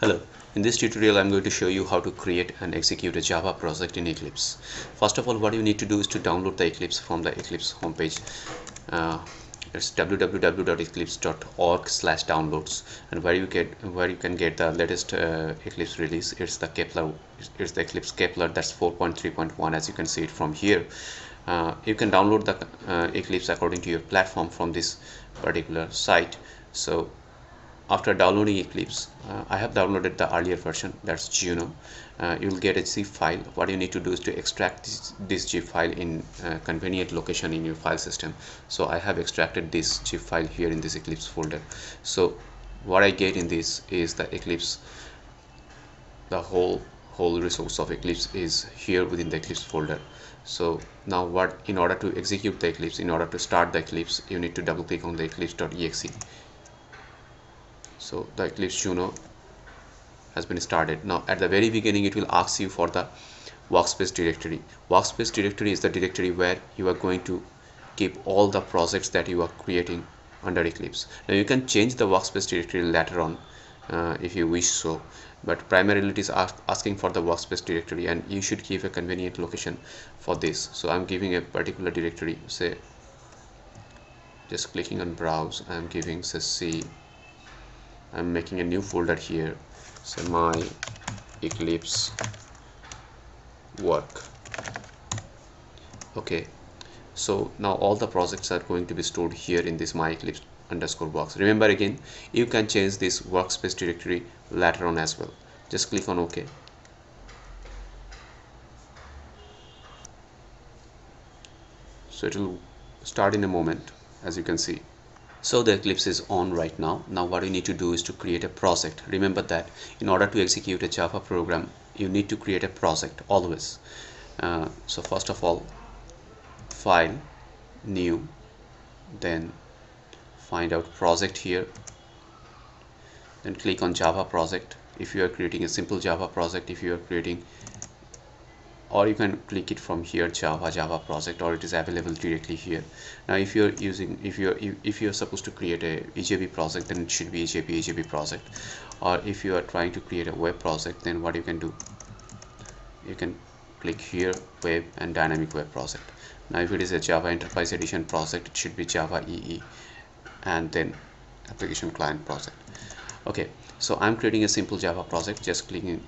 Hello, in this tutorial I'm going to show you how to create and execute a Java project in Eclipse. First of all, what you need to do is to download the Eclipse from the Eclipse homepage. It's www.eclipse.org/downloads, and where you can get the latest Eclipse release. It's the Eclipse Kepler, that's 4.3.1, as you can see it from here. You can download the Eclipse according to your platform from this particular site. So after downloading Eclipse, I have downloaded the earlier version, that's Juno. You will get a zip file. What you need to do is to extract this zip file in a convenient location in your file system. So I have extracted this zip file here in this Eclipse folder. So what I get in this is the Eclipse, the whole resource of Eclipse is here within the Eclipse folder. So now in order to execute the Eclipse, in order to start the Eclipse, you need to double click on the eclipse.exe. So the Eclipse Juno has been started. Now at the very beginning it will ask you for the Workspace Directory. Workspace Directory is the directory where you are going to keep all the projects that you are creating under Eclipse. Now you can change the Workspace Directory later on if you wish so, but primarily it is asking for the Workspace Directory, and you should give a convenient location for this. So I'm giving a particular directory, say just clicking on browse, I'm giving say C. I'm making a new folder here, so my Eclipse work. Okay, so now all the projects are going to be stored here in this my Eclipse underscore box. Remember, again, you can change this Workspace directory later on as well. Just click on OK. So it will start in a moment, as you can see. So the Eclipse is on right now. Now what you need to do is to create a project. Remember that in order to execute a Java program, you need to create a project always. So first of all, file, new, then find out project here, then click on Java project. If you are creating a simple Java project, if you are creating, or you can click it from here, Java project, or it is available directly here. Now if you're supposed to create a EJB project, then it should be EJB project. Or if you are trying to create a web project, then what you can do, you can click here, web and dynamic web project. Now if it is a Java Enterprise Edition project, it should be Java EE and then application client project. Okay, so I'm creating a simple Java project. Just click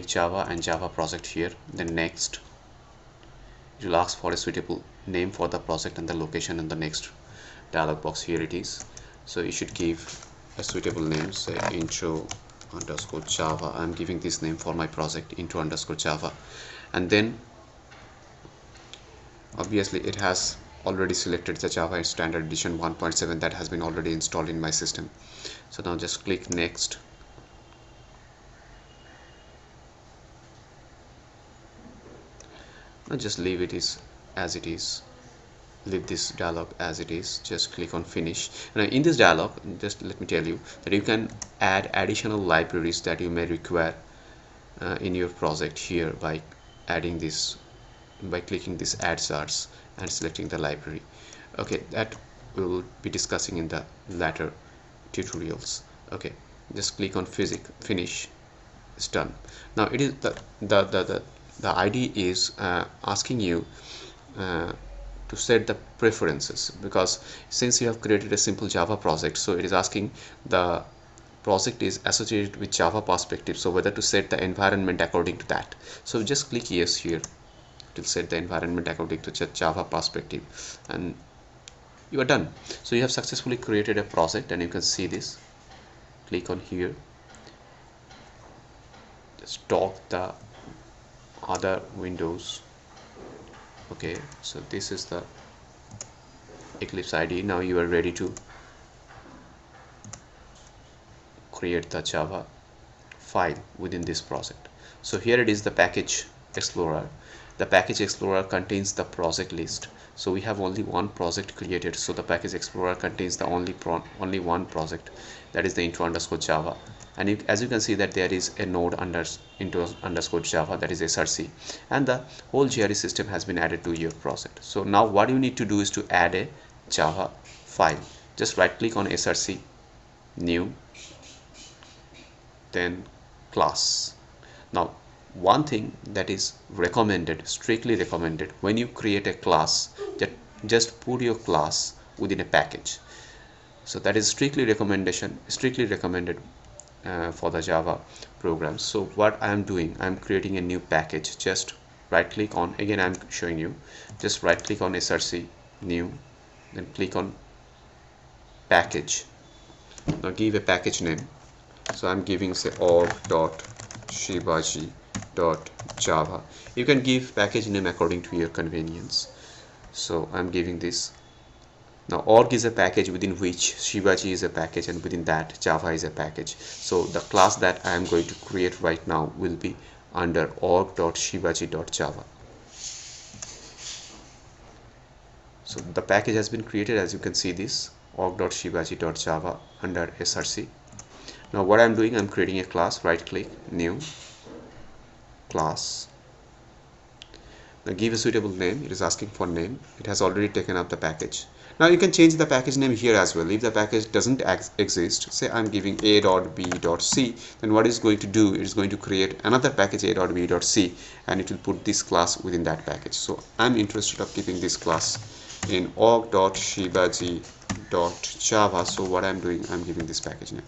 Java and Java project here, then next. It will ask for a suitable name for the project and the location in the next dialog box. Here it is. So you should give a suitable name, say intro underscore Java. I'm giving this name for my project, intro underscore Java. And then obviously it has already selected the Java Standard Edition 1.7 that has been already installed in my system. So now just click next. Now just leave it as it is. Leave this dialog as it is. Just click on finish. Now in this dialog, just let me tell you that you can add additional libraries that you may require in your project here by adding this, by clicking this add stars and selecting the library. Okay, that we will be discussing in the later tutorials. Okay, just click on finish. It's done. Now it is the IDE is asking you to set the preferences, because since you have created a simple Java project, so it is asking the project is associated with Java perspective, so whether to set the environment according to that. So just click yes here to set the environment according to Java perspective, and you are done. So you have successfully created a project, and you can see this. Click on here, just dock the other windows. Okay, so this is the Eclipse IDE. Now you are ready to create the Java file within this project. So here it is, the package explorer. The package explorer contains the project list. So we have only one project created, so the package explorer contains the only one project, that is the intro underscore Java. And as you can see that there is a node intro underscore Java, that is src, and the whole GRE system has been added to your project. So now what you need to do is to add a Java file. Just right click on src, new, then class. Now one thing that is recommended, strictly recommended, when you create a class, that just put your class within a package. So that is strictly recommended for the Java programs. So what I am doing, I am creating a new package. Just right click on, again I am showing you, just right click on src new, then click on package. Now give a package name. So I'm giving say org.shibaji.java. You can give package name according to your convenience. So I'm giving this. Now org is a package within which Shibaji is a package, and within that Java is a package. So the class that I am going to create right now will be under org.shibaji.java. So the package has been created, as you can see, this org.shibaji.java under src. Now what I'm doing, I'm creating a class. Right click, new class. Now give a suitable name. It is asking for name. It has already taken up the package. Now you can change the package name here as well. If the package doesn't exist, say I'm giving a.b.c, then what is going to do, it is going to create another package a.b.c, and it will put this class within that package. So I'm interested of keeping this class in org.shibaji.java. So what I'm doing, I'm giving this package name.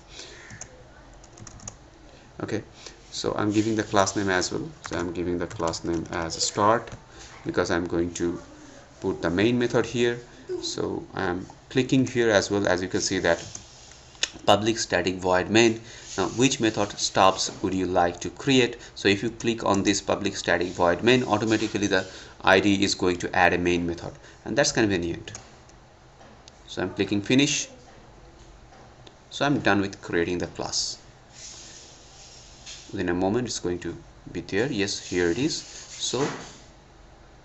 Okay, so I'm giving the class name as well. So I'm giving the class name as start, because I'm going to put the main method here. So I'm clicking here as well. As you can see that public static void main. Now which method stubs would you like to create? So if you click on this public static void main, automatically the IDE is going to add a main method, and that's convenient. So I'm clicking finish. So I'm done with creating the class. Within a moment it's going to be there. Yes, here it is. So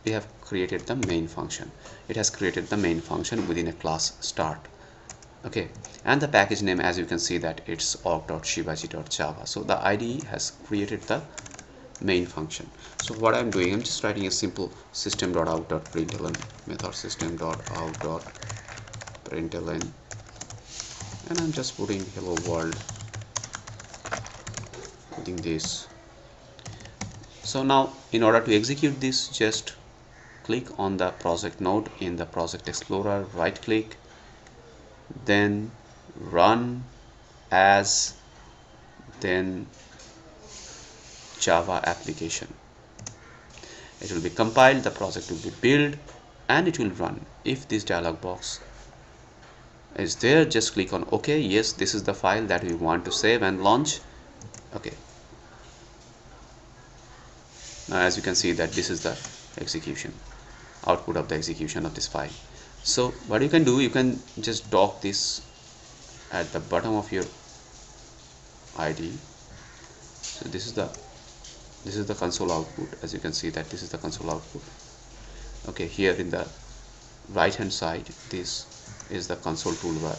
we have created the main function. It has created the main function within a class start. Okay, and the package name, as you can see, that it's org.shibaji.java. So the IDE has created the main function. So what I'm doing, I'm just writing a simple system.out.println method, system.out.println, and I'm just putting hello world within this. So now in order to execute this, just click on the project node in the project explorer, right click, then run as, then Java application. It will be compiled, the project will be built, and it will run. If this dialog box is there, just click on OK. Yes, this is the file that we want to save and launch. Okay, now as you can see that this is the execution, output of the execution of this file. So what you can do, you can just dock this at the bottom of your IDE. So this is the console output. As you can see that this is the console output. Okay, here in the right hand side, this is the console toolbar,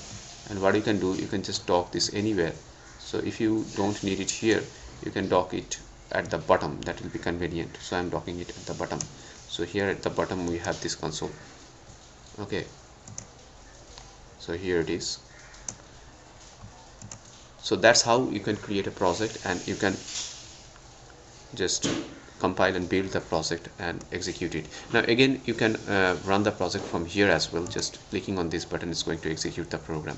and what you can do, you can just dock this anywhere. So if you don't need it here, you can dock it at the bottom. That will be convenient. So I'm docking it at the bottom. So here at the bottom we have this console. Okay, so here it is. So that's how you can create a project, and you can just compile and build the project and execute it. Now again, you can run the project from here as well. Just clicking on this button is going to execute the program.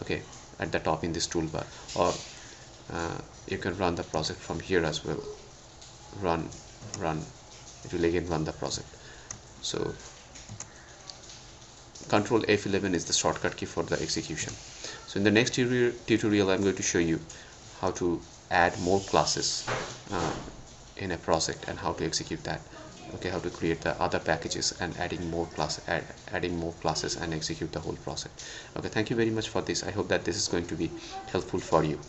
Okay, at the top in this toolbar, or you can run the project from here as well. Run, it will again run the project. So Control F11 is the shortcut key for the execution. So in the next tutorial I'm going to show you how to add more classes in a project, and how to execute that. Okay, how to create the other packages and adding more classes and execute the whole project. Okay, thank you very much for this. I hope that this is going to be helpful for you.